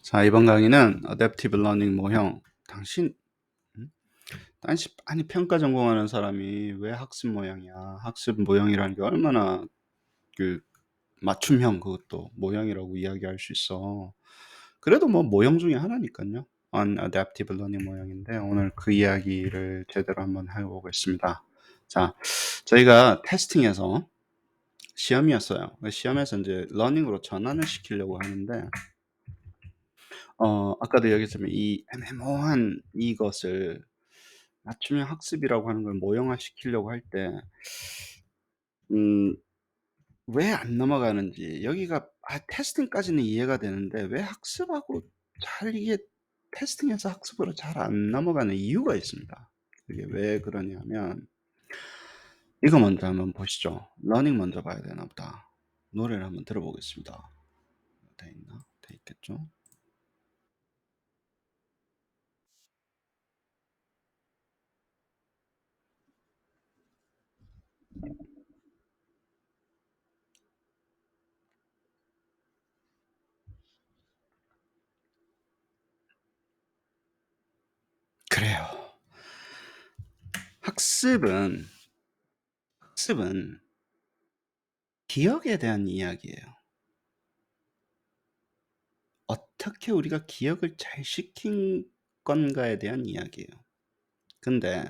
자, 이번 강의는 어댑티브 러닝 모형. 당신, 음? 아니, 평가 전공하는 사람이 왜 학습 모형이야? 학습 모형이라는 게 얼마나 그 맞춤형 그것도 모형이라고 이야기할 수 있어. 그래도 뭐 모형 중에 하나니까요. Unadaptive Learning 모형인데 오늘 그 이야기를 제대로 한번 해보겠습니다. 자, 저희가 테스팅에서 시험이었어요. 시험에서 이제 러닝으로 전환을 시키려고 하는데 아까도 얘기했지만 이 애매모호한 이것을 맞춤형 학습이라고 하는 걸 모형화시키려고 할 때 음 왜 안 넘어가는지 여기가 테스팅까지는 이해가 되는데 왜 학습하고 잘 이게 테스팅에서 학습으로 잘 안 넘어가는 이유가 있습니다. 그게 왜 그러냐면 이거 먼저 한번 보시죠. 러닝 먼저 봐야 되나 보다. 노래를 한번 들어보겠습니다. 돼 있나? 돼 있겠죠? 그래요. 학습은 학습은 기억에 대한 이야기예요. 어떻게 우리가 기억을 잘 시킨 건가에 대한 이야기예요. 근데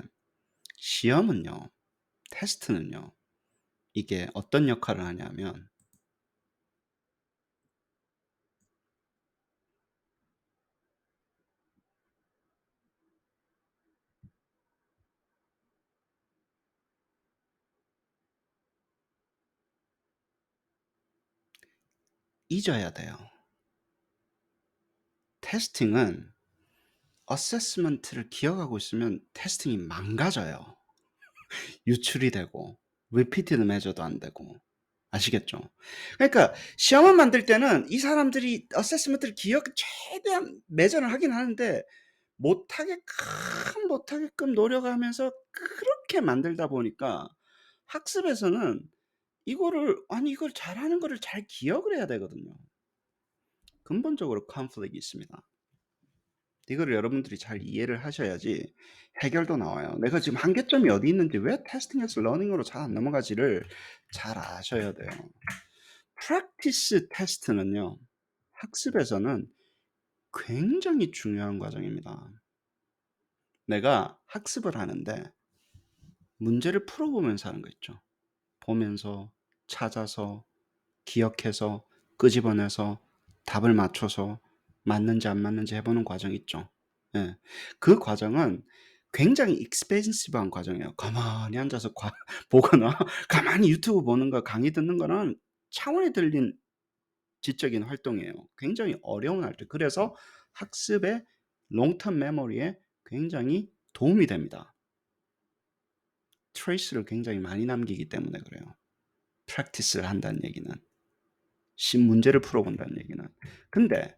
시험은요, 테스트는요, 이게 어떤 역할을 하냐면 잊어야 돼요. 테스팅은 어세스먼트를 기억하고 있으면 테스팅이 망가져요. 유출이 되고 리피티드 메저도 안 되고. 아시겠죠? 그러니까 시험을 만들 때는 이 사람들이 어세스먼트를 최대한 매전을 하긴 하는데 못하게끔 노력하면서 그렇게 만들다 보니까 학습에서는 이걸 잘하는 거를 잘 기억을 해야 되거든요. 근본적으로 컨플릭이 있습니다. 이거를 여러분들이 잘 이해를 하셔야지 해결도 나와요. 내가 지금 한계점이 어디 있는지 왜 테스팅에서 러닝으로 잘 안 넘어가지를 잘 아셔야 돼요. 프랙티스 테스트는요. 학습에서는 굉장히 중요한 과정입니다. 내가 학습을 하는데 문제를 풀어보면서 하는 거 있죠. 보면서, 찾아서, 기억해서, 끄집어내서, 답을 맞춰서 맞는지 안 맞는지 해보는 과정 있죠. 예. 그 과정은 굉장히 익스펜시브한 과정이에요. 가만히 앉아서 보거나 가만히 유튜브 보는 거 강의 듣는 거는 차원이 들린 지적인 활동이에요. 굉장히 어려운 활동. 그래서 학습의 롱텀 메모리에 굉장히 도움이 됩니다. 트레이스를 굉장히 많이 남기기 때문에 그래요. 프랙티스를 한다는 얘기는. 문제를 풀어본다는 얘기는. 근데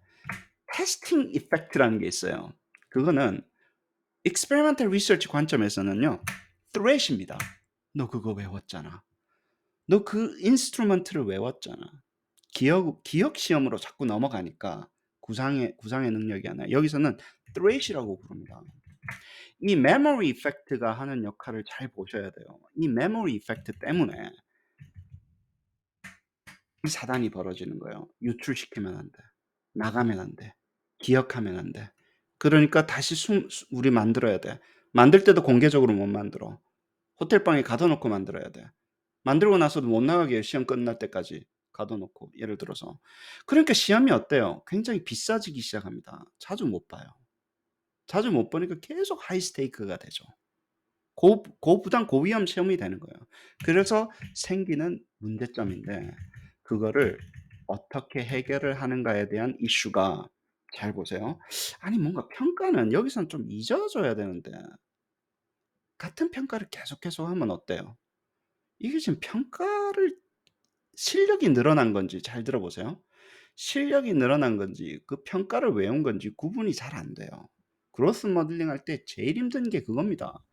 테스팅 이펙트라는 게 있어요. 그거는 experimental research 관점에서는요. threat입니다. 너 그거 외웠잖아. 너 그 인스트루먼트를 외웠잖아. 기억 시험으로 자꾸 넘어가니까 구상의 능력이 아니라 여기서는 threat이라고 부릅니다. 이 memory effect가 하는 역할을 잘 보셔야 돼요. 이 memory effect 때문에 이 사단이 벌어지는 거예요. 유출시키면 안 돼. 나가면 안 돼. 기억하면 안 돼. 그러니까 다시 우리 만들어야 돼. 만들 때도 공개적으로 못 만들어. 호텔방에 가둬놓고 만들어야 돼. 만들고 나서도 못 나가게 해요. 시험 끝날 때까지 가둬놓고 예를 들어서. 그러니까 시험이 어때요? 굉장히 비싸지기 시작합니다. 자주 못 봐요. 자주 못 보니까 계속 하이 스테이크가 되죠. 고부담 고위험 시험이 되는 거예요. 그래서 생기는 문제점인데 그거를 어떻게 해결을 하는가에 대한 이슈가 잘 보세요. 아니 뭔가 평가는 여기선 좀 잊어져야 되는데 같은 평가를 계속 하면 어때요? 이게 지금 평가를 실력이 늘어난 건지 잘 들어보세요. 실력이 늘어난 건지 그 평가를 외운 건지 구분이 잘 안 돼요. 그로스 모델링 할 때 제일 힘든 게 그겁니다.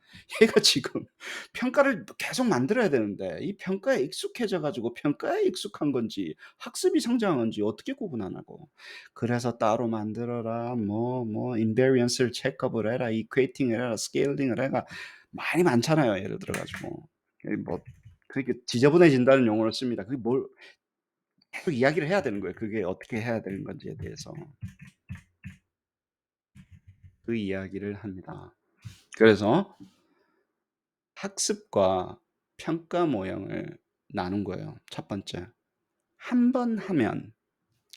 얘가 지금 평가를 계속 만들어야 되는데 이 평가에 익숙해져 가지고 평가에 익숙한 건지 학습이 성장한 건지 어떻게 구분하냐고. 그래서 따로 만들어라. invariance를 체크업을 해라. equating을 해라. scaling 해라. 많이 많잖아요. 예를 들어 가지고. 뭐 그게 지저분해진다는 용어를 씁니다. 그게 뭘 계속 이야기를 해야 되는 거예요. 그게 어떻게 해야 되는 건지에 대해서. 그 이야기를 합니다. 그래서 학습과 평가 모형을 나눈 거예요. 첫 번째. 한 번 하면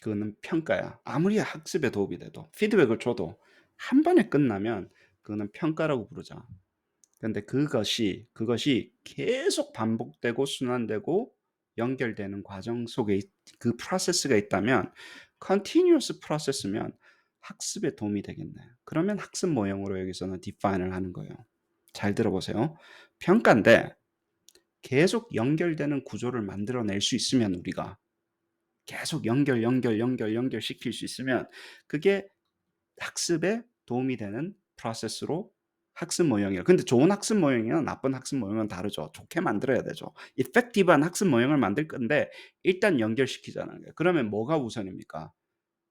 그거는 평가야. 아무리 학습에 도움이 돼도 피드백을 줘도 한 번에 끝나면 그거는 평가라고 부르자. 근데 그것이 계속 반복되고 순환되고 연결되는 과정 속에 그 프로세스가 있다면 continuous process면 학습에 도움이 되겠네. 그러면 학습 모형으로 여기서는 define을 하는 거예요. 잘 들어보세요. 평가인데 계속 연결되는 구조를 만들어낼 수 있으면 우리가 계속 연결시킬 수 있으면 그게 학습에 도움이 되는 프로세스로 학습 모형이에요. 근데 좋은 학습 모형이랑 나쁜 학습 모형은 다르죠. 좋게 만들어야 되죠. 이펙티브한 학습 모형을 만들 건데 일단 연결시키자는 거예요. 그러면 뭐가 우선입니까?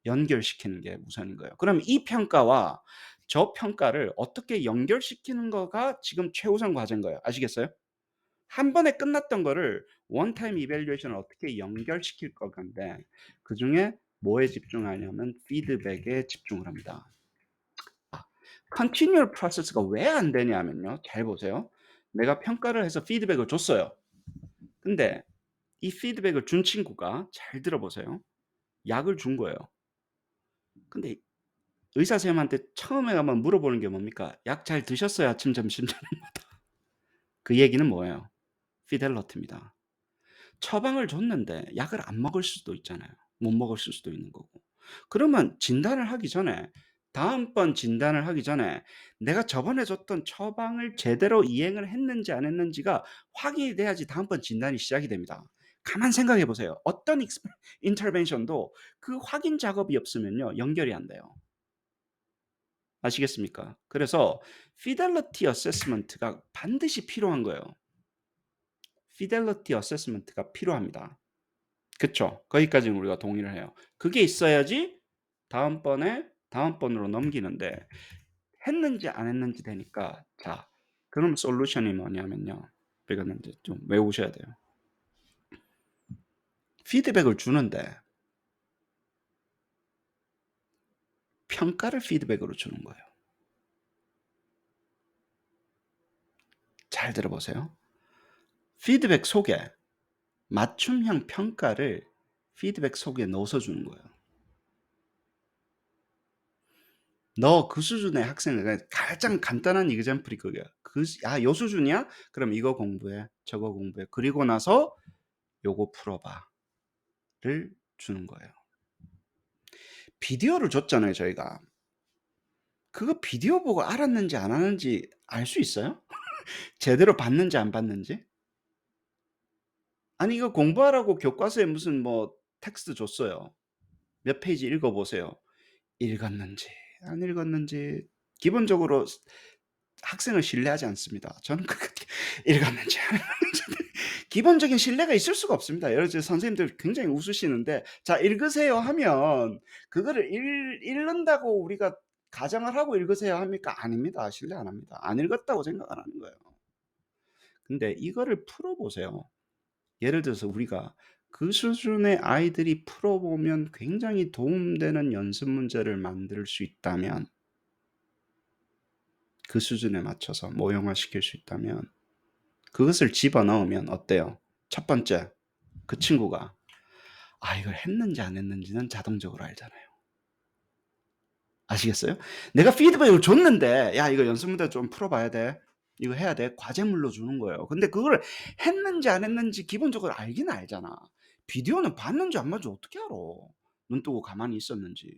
연결시키는 게 우선인 거예요. 그럼 이 평가와 저 평가를 어떻게 연결시키는 거가 지금 최우선 과제인 거예요. 아시겠어요? 한 번에 끝났던 거를 원 타임 이밸류에이션을 어떻게 연결시킬 거 건데 그중에 뭐에 집중하냐면 피드백에 집중을 합니다. continual process가 왜 안 되냐면요. 잘 보세요. 내가 평가를 해서 피드백을 줬어요. 근데 이 피드백을 준 친구가 잘 들어보세요. 약을 준 거예요. 근데 의사 선생님한테 처음에 한번 물어보는 게 뭡니까? "약 잘 드셨어요? 아침, 점심, 저녁마다?" 그 얘기는 뭐예요? 피델러티입니다. 처방을 줬는데 약을 안 먹을 수도 있잖아요. 못 먹을 수도 있는 거고. 그러면 진단을 하기 전에 다음번 진단을 하기 전에 내가 저번에 줬던 처방을 제대로 이행을 했는지 안 했는지가 확인이 돼야지 다음번 진단이 시작이 됩니다. 가만 생각해 보세요. 어떤 인터벤션도 그 확인 작업이 없으면요. 연결이 안 돼요. 아시겠습니까? 그래서 fidelity assessment가 반드시 필요한 거예요. fidelity assessment가 필요합니다. 그쵸. 거기까지는 우리가 동의를 해요. 그게 있어야지 다음번으로 넘기는데 했는지 안 했는지 되니까 자, 그럼 솔루션이 뭐냐면요. 이거는 이제 좀 외우셔야 돼요. 피드백을 주는데 평가를 피드백으로 주는 거예요. 잘 들어보세요. 피드백 속에 맞춤형 평가를 피드백 속에 넣어서 주는 거예요. 너 그 수준의 학생을 가장 간단한 example이 그거야. 요 수준이야? 그럼 이거 공부해. 저거 공부해. 그리고 나서 요거 풀어봐를 주는 거예요. 비디오를 줬잖아요, 저희가. 그거 비디오 보고 알았는지 안 알았는지 알 수 있어요? 제대로 봤는지 안 봤는지? 아니 이거 공부하라고 교과서에 무슨 뭐 텍스트 줬어요. 몇 페이지 읽어 보세요. 읽었는지 안 읽었는지 기본적으로 학생을 신뢰하지 않습니다. 저는 읽었는지 안 읽었는지 기본적인 신뢰가 있을 수가 없습니다. 여러 선생님들 굉장히 웃으시는데 자 읽으세요 하면 그거를 읽는다고 우리가 가정을 하고 읽으세요 합니까? 아닙니다. 신뢰 안 합니다. 안 읽었다고 생각 안 하는 거예요. 근데 이거를 풀어보세요. 예를 들어서 우리가 그 수준의 아이들이 풀어보면 굉장히 도움되는 연습 문제를 만들 수 있다면 그 수준에 맞춰서 모형화시킬 수 있다면 그것을 집어넣으면 어때요? 첫 번째, 그 친구가 이걸 했는지 안 했는지는 자동적으로 알잖아요. 아시겠어요? 내가 피드백을 줬는데 야 이거 연습 문제 좀 풀어봐야 돼. 이거 해야 돼. 과제물로 주는 거예요. 근데 그걸 했는지 안 했는지 기본적으로 알긴 알잖아. 비디오는 봤는지 안 봤는지 어떻게 알아? 눈 뜨고 가만히 있었는지.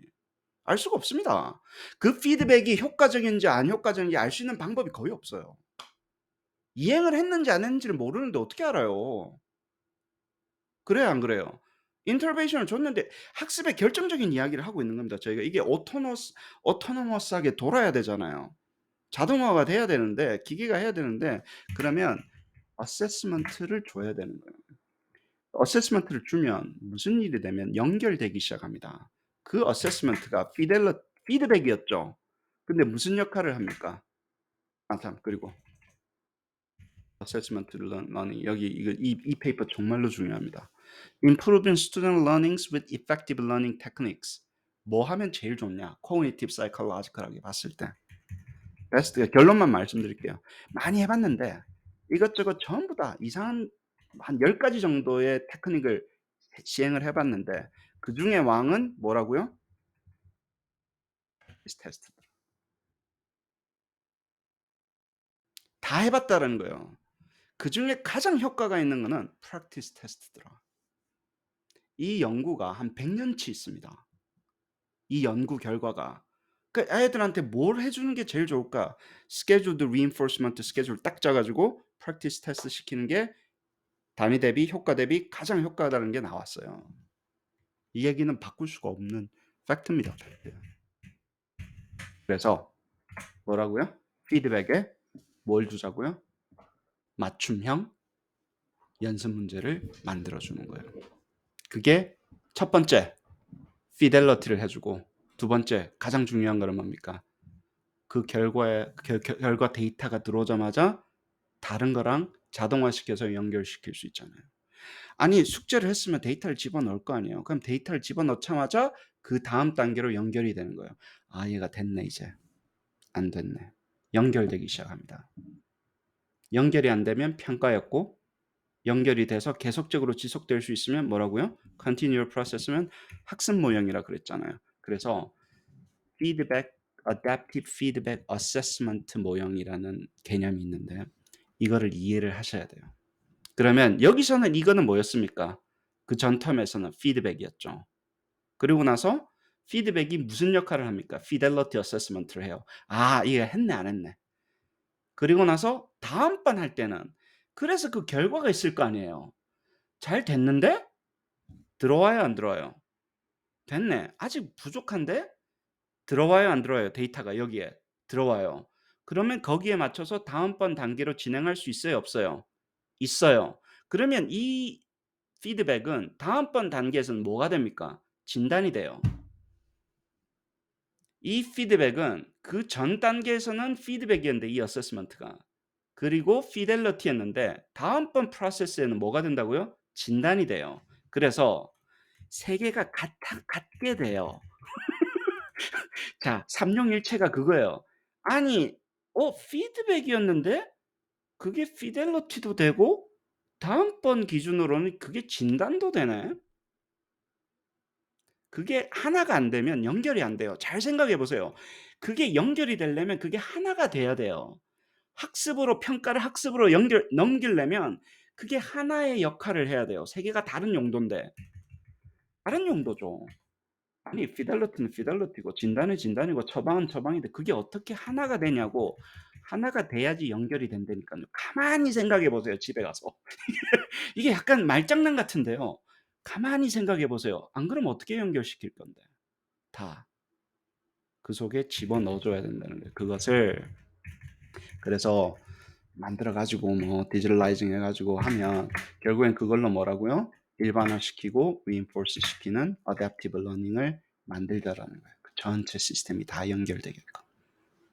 알 수가 없습니다. 그 피드백이 효과적인지 안 효과적인지 알 수 있는 방법이 거의 없어요. 이행을 했는지 안 했는지를 모르는데 어떻게 알아요? 그래요, 안 그래요? 인터벤션을 줬는데 학습의 결정적인 이야기를 하고 있는 겁니다. 저희가 이게 오토노머스하게 돌아야 되잖아요. 자동화가 돼야 되는데 기계가 해야 되는데 그러면 어세스먼트를 줘야 되는 거예요. 어세스먼트를 주면 무슨 일이 되면 연결되기 시작합니다. 그 어세스먼트가 피드백이었죠. 근데 무슨 역할을 합니까? 아, 참, 그리고 assessment learning 여기 이 페이퍼 정말로 중요합니다. Improving student learnings with effective learning techniques. 뭐 하면 제일 좋냐? Cognitive psychological하게 봤을 때. 베스트 결론만 말씀드릴게요. 많이 해봤는데 이것저것 전부 다 이상한 한 10가지 정도의 테크닉을 시행을 해봤는데 그 중에 왕은 뭐라고요? 테스트. 다 해봤다라는 거예요. 그 중에 가장 효과가 있는 거는 practice test더라. 이 연구가 한 100년치 있습니다. 이 연구 결과가. 그 애들한테 뭘 해주는 게 제일 좋을까? scheduled reinforcement 스케줄 딱 짜가지고 practice test 시키는 게 단위 대비 효과 대비 가장 효과다는 게 나왔어요. 이 얘기는 바꿀 수가 없는 팩트입니다. 팩트. 그래서 뭐라고요? 피드백에 뭘 주자고요? 맞춤형 연습 문제를 만들어주는 거예요. 그게 첫 번째 피델러티를 해주고 두 번째 가장 중요한 거는 뭡니까? 그 결과 데이터가 들어오자마자 다른 거랑 자동화시켜서 연결시킬 수 있잖아요. 아니 숙제를 했으면 데이터를 집어넣을 거 아니에요. 그럼 데이터를 집어넣자마자 그 다음 단계로 연결이 되는 거예요. 아 얘가 됐네 이제. 안 됐네. 연결되기 시작합니다. 연결이 안 되면 평가였고 연결이 돼서 계속적으로 지속될 수 있으면 뭐라고요? Continual process면 학습 모형이라 그랬잖아요. 그래서 feedback, adaptive feedback assessment 모형이라는 개념이 있는데 이거를 이해를 하셔야 돼요. 그러면 여기서는 이거는 뭐였습니까? 그 전 텀에서는 피드백이었죠. 그리고 나서 피드백이 무슨 역할을 합니까? fidelity assessment를 해요. 아, 이거 했네 안 했네. 그리고 나서 다음번 할 때는 그래서 그 결과가 있을 거 아니에요. 잘 됐는데? 들어와요 안 들어와요? 됐네. 아직 부족한데? 들어와요 안 들어와요? 데이터가 여기에 들어와요. 그러면 거기에 맞춰서 다음번 단계로 진행할 수 있어요 없어요? 있어요. 그러면 이 피드백은 다음번 단계에서는 뭐가 됩니까? 진단이 돼요. 이 피드백은 그 전 단계에서는 피드백이었는데 이 어세스먼트가 그리고 피델러티였는데 다음번 프로세스에는 뭐가 된다고요? 진단이 돼요. 그래서 세 개가 같게 돼요. 자, 삼용일체가 그거예요. 아니, 피드백이었는데 그게 피델러티도 되고 다음번 기준으로는 그게 진단도 되네. 그게 하나가 안 되면 연결이 안 돼요. 잘 생각해 보세요. 그게 연결이 되려면 그게 하나가 돼야 돼요. 학습으로 평가를 학습으로 넘기려면 그게 하나의 역할을 해야 돼요. 세 개가 다른 용도인데. 다른 용도죠. 아니 피델리티는 피델리티고 진단은 진단이고 처방은 처방인데 그게 어떻게 하나가 되냐고. 하나가 돼야지 연결이 된다니까요. 가만히 생각해 보세요. 집에 가서. 이게 약간 말장난 같은데요. 가만히 생각해 보세요. 안 그러면 어떻게 연결시킬 건데. 다 그 속에 집어넣어 줘야 된다는 거예요. 그것을 그래서 만들어 가지고 뭐 디지털라이징 해 가지고 하면 결국엔 그걸로 뭐라고요? 일반화시키고 reinforce 시키는 adaptive learning을 만들자라는 거예요. 그 전체 시스템이 다 연결되게끔.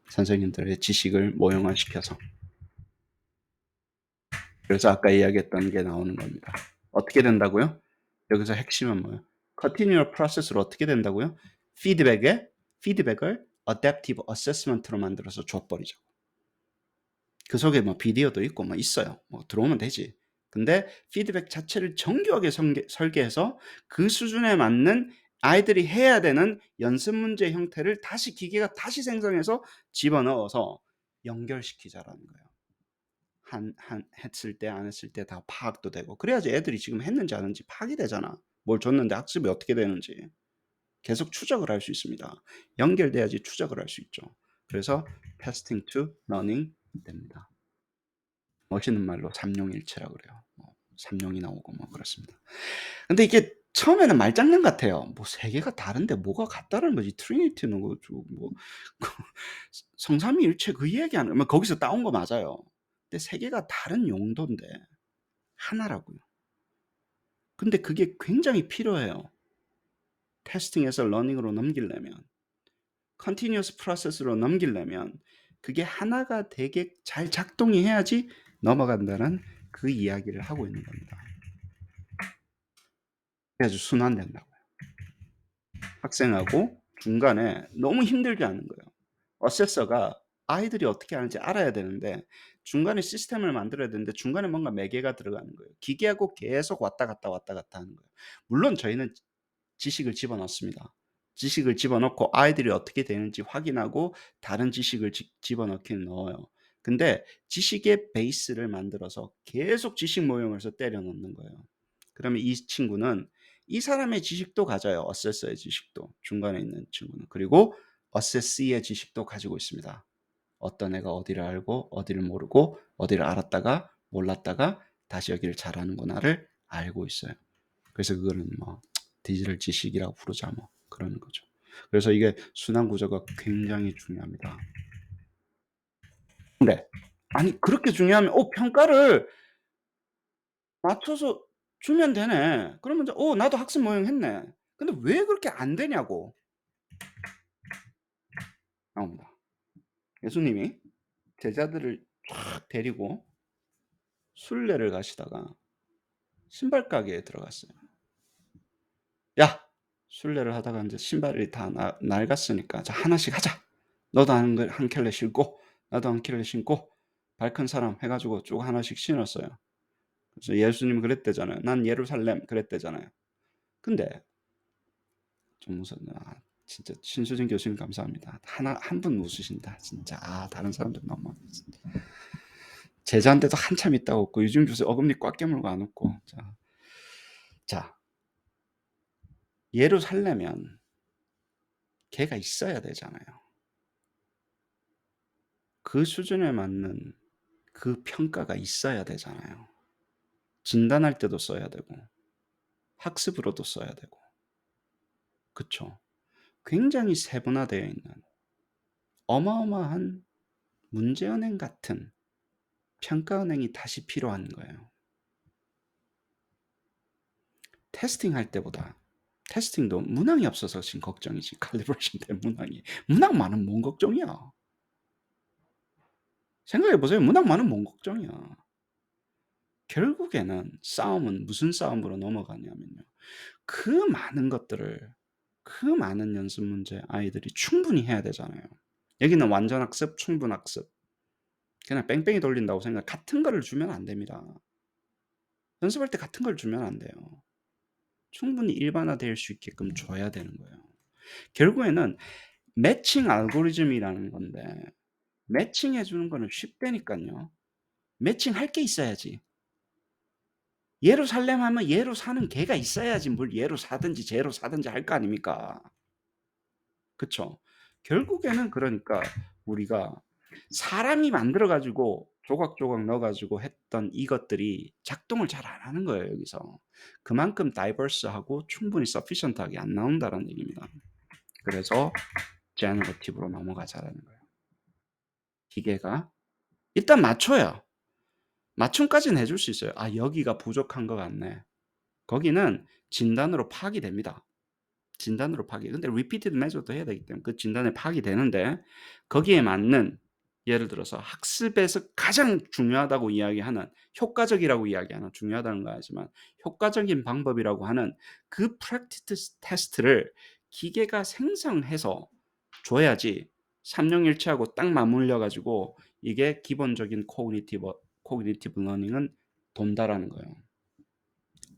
선생님들의 지식을 모형화시켜서. 그래서 아까 이야기했던 게 나오는 겁니다. 어떻게 된다고요? 여기서 핵심은 뭐예요? continual process로 어떻게 된다고요? 피드백을 adaptive assessment로 만들어서 줘버리죠. 그 속에 뭐 비디오도 있고 뭐 있어요. 뭐 들어오면 되지. 근데 피드백 자체를 정교하게 설계해서 그 수준에 맞는 아이들이 해야 되는 연습 문제 형태를 다시 기계가 다시 생성해서 집어넣어서 연결시키자라는 거예요. 했을 때 안 했을 때 다 파악도 되고 그래야지 애들이 지금 했는지 안 했는지 파악이 되잖아. 뭘 줬는데 학습이 어떻게 되는지 계속 추적을 할 수 있습니다. 연결돼야지 추적을 할 수 있죠. 그래서 testing to learning 됩니다. 멋있는 말로 삼용일체라고 그래요. 삼용이 나오고 뭐 그렇습니다. 근데 이게 처음에는 말장난 같아요. 뭐 세 개가 다른데 뭐가 같다는 거지. 트리니티는 그 저 뭐 그 성삼위일체 그 얘기하는 뭐 거기서 따온 거 맞아요. 근데 세 개가 다른 용도인데 하나라고요. 근데 그게 굉장히 필요해요. 테스팅에서 러닝으로 넘기려면. 컨티니어스 프로세스로 넘기려면 그게 하나가 되게 잘 작동이 해야지 넘어간다는 그 이야기를 하고 있는 겁니다. 그래서 순환된다고요. 학생하고 중간에 너무 힘들게 하는 거예요. 어세서가 아이들이 어떻게 하는지 알아야 되는데 중간에 시스템을 만들어야 되는데 중간에 뭔가 매개가 들어가는 거예요. 기계하고 계속 왔다 갔다 왔다 갔다 하는 거예요. 물론 저희는 지식을 집어넣습니다. 지식을 집어넣고 아이들이 어떻게 되는지 확인하고 다른 지식을 집어넣기는 넣어요. 근데 지식의 베이스를 만들어서 계속 지식 모형에서 때려 넣는 거예요. 그러면 이 친구는 이 사람의 지식도 가져요. 어세서의 지식도. 중간에 있는 친구는. 그리고 어세시의 지식도 가지고 있습니다. 어떤 애가 어디를 알고 어디를 모르고 어디를 알았다가 몰랐다가 다시 여기를 잘하는구나를 알고 있어요. 그래서 그거는 뭐 디지털 지식이라고 부르자 뭐 그러는 거죠. 그래서 이게 순환 구조가 굉장히 중요합니다. 근데 아니 그렇게 중요하면 평가를 맞춰서 주면 되네. 그러면 이제 나도 학습 모형 했네. 근데 왜 그렇게 안 되냐고 나옵니다. 예수님이 제자들을 쫙 데리고 순례를 가시다가 신발 가게에 들어갔어요. "야, 순례를 하다가 인제 신발이 다 낡았으니까 자 하나씩 하자. 너도 한 켤레 신고 나도 한 켤레 신고 발 큰 사람 해 가지고 쭉 하나씩 신었어요." 그래서 예수님이 그랬대잖아요. "난 예루살렘." 그랬대잖아요. 근데 좀 진짜 신수진 교수님 감사합니다. 한 분 웃으신다 진짜. 다른 사람들 너무 진짜. 제자인데도 한참 있다가 웃고 유진 교수 어금니 꽉 깨물고 안 웃고. 자 예로 살려면 걔가 있어야 되잖아요. 그 수준에 맞는 그 평가가 있어야 되잖아요. 진단할 때도 써야 되고 학습으로도 써야 되고. 그쵸. 굉장히 세분화되어 있는 어마어마한 문제은행 같은 평가은행이 다시 필요한 거예요. 테스팅할 때보다 테스팅도 문항이 없어서 지금 걱정이지. 칼리브레이션 때 문항이. 문항 많으면 뭔 걱정이야. 생각해 보세요. 문항 많으면 뭔 걱정이야. 결국에는 싸움은 무슨 싸움으로 넘어가냐면요. 그 많은 것들을 그 많은 연습 문제 아이들이 충분히 해야 되잖아요. 여기는 완전 학습, 충분 학습. 그냥 뺑뺑이 돌린다고 생각 같은 거를 주면 안 됩니다. 연습할 때 같은 걸 주면 안 돼요. 충분히 일반화될 수 있게끔 줘야 되는 거예요. 결국에는 매칭 알고리즘이라는 건데 매칭해 주는 거는 쉽다니깐요. 매칭할 게 있어야지. 예로 살려면 하면 예로 사는 개가 있어야지 뭘 예로 사든지 제로 사든지 할 거 아닙니까? 그쵸? 결국에는 그러니까 우리가 사람이 만들어 가지고 조각조각 넣어 가지고 했던 이것들이 작동을 잘 안 하는 거예요 여기서. 그만큼 다이버스하고 충분히 서피션트하게 안 나온다는 얘기입니다. 그래서 제너러티브로 넘어가자라는 거예요. 기계가 일단 맞춰요. 맞춤까지는 해줄 수 있어요. '아 여기가 부족한 것 같네.' 거기는 진단으로 파악이 됩니다. 진단으로 파악이 근데 리피티드 메소드 해야 되기 때문에 그 진단에 파악이 되는데 거기에 맞는 예를 들어서 학습에서 가장 중요하다고 이야기하는 효과적이라고 이야기하는 중요하다는 거 아니지만 효과적인 방법이라고 하는 그 프랙티스 테스트를 기계가 생성해서 줘야지 삼용일치하고 딱 맞물려 가지고 이게 기본적인 코그니티브 러닝은 돈다라는 거예요.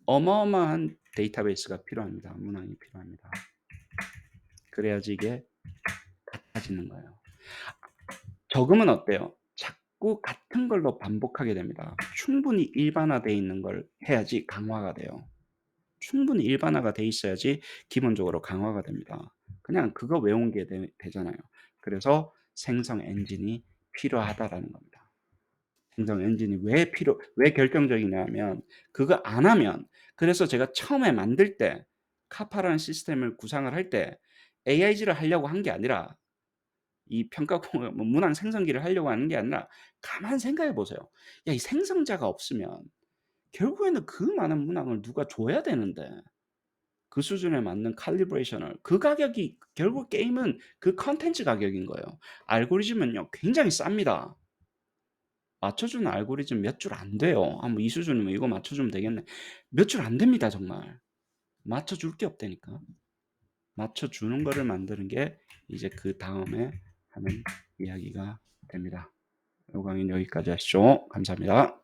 어마어마한 데이터베이스가 필요합니다. 문항이 필요합니다. 그래야지 이게 같아지는 거예요. 적으면 어때요? 자꾸 같은 걸로 반복하게 됩니다. 충분히 일반화되어 있는 걸 해야지 강화가 돼요. 충분히 일반화가 돼 있어야지 기본적으로 강화가 됩니다. 그냥 그거 외운 게 되잖아요. 그래서 생성 엔진이 필요하다라는 겁니다. 생성 엔진이 왜 결정적이냐면 그거 안 하면 그래서 제가 처음에 만들 때 카파라는 시스템을 구상을 할 때 AIG를 하려고 한 게 아니라 이 평가 공 뭐 문항 생성기를 하려고 하는 게 아니라 가만 생각해 보세요. 야 이 생성자가 없으면 결국에는 그 많은 문항을 누가 줘야 되는데 그 수준에 맞는 칼리브레이션을 그 가격이 결국 게임은 그 콘텐츠 가격인 거예요. 알고리즘은요 굉장히 쌉니다. 맞춰주는 알고리즘 몇 줄 안 돼요. '아 뭐 이 수준이면 이거 맞춰주면 되겠네.' 몇 줄 안 됩니다 정말. 맞춰줄 게 없다니까. 맞춰주는 거를 만드는 게 이제 그다음에 하는 이야기가 됩니다. 요 강의는 여기까지 하시죠. 감사합니다.